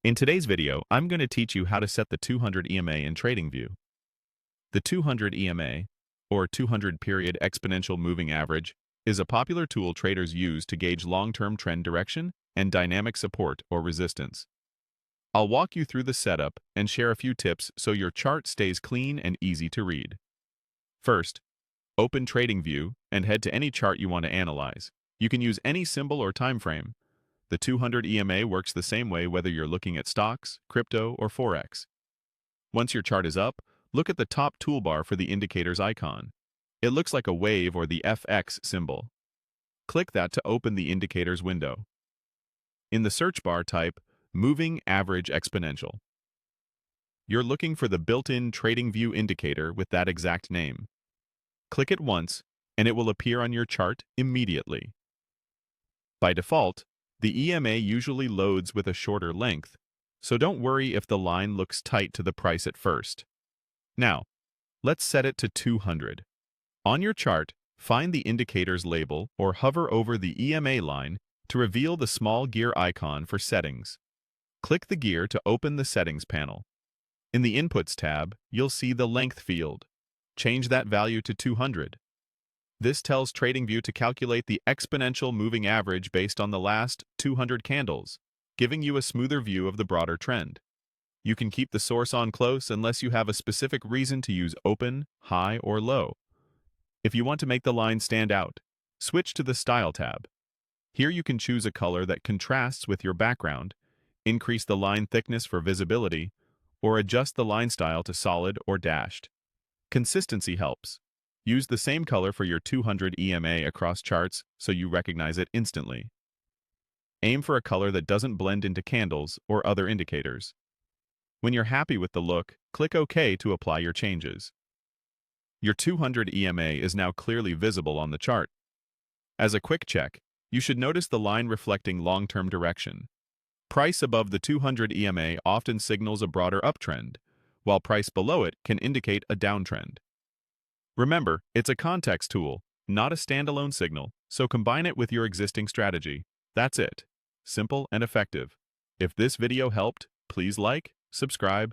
In today's video, I'm going to teach you how to set the 200 EMA in TradingView. The 200 EMA, or 200-period exponential moving average, is a popular tool traders use to gauge long-term trend direction and dynamic support or resistance. I'll walk you through the setup and share a few tips so your chart stays clean and easy to read. First, open TradingView and head to any chart you want to analyze. You can use any symbol or time frame. The 200 EMA works the same way whether you're looking at stocks, crypto, or Forex. Once your chart is up, look at the top toolbar for the indicator's icon. It looks like a wave or the FX symbol. Click that to open the indicator's window. In the search bar, type Moving Average Exponential. You're looking for the built-in TradingView indicator with that exact name. Click it once, and it will appear on your chart immediately. By default, the EMA usually loads with a shorter length, so don't worry if the line looks tight to the price at first. Now, let's set it to 200. On your chart, find the indicator's label or hover over the EMA line to reveal the small gear icon for settings. Click the gear to open the settings panel. In the Inputs tab, you'll see the length field. Change that value to 200. This tells TradingView to calculate the exponential moving average based on the last 200 candles, giving you a smoother view of the broader trend. You can keep the source on close unless you have a specific reason to use open, high, or low. If you want to make the line stand out, switch to the Style tab. Here you can choose a color that contrasts with your background, increase the line thickness for visibility, or adjust the line style to solid or dashed. Consistency helps. Use the same color for your 200 EMA across charts so you recognize it instantly. Aim for a color that doesn't blend into candles or other indicators. When you're happy with the look, click OK to apply your changes. Your 200 EMA is now clearly visible on the chart. As a quick check, you should notice the line reflecting long-term direction. Price above the 200 EMA often signals a broader uptrend, while price below it can indicate a downtrend. Remember, it's a context tool, not a standalone signal, so combine it with your existing strategy. That's it. Simple and effective. If this video helped, please like, subscribe,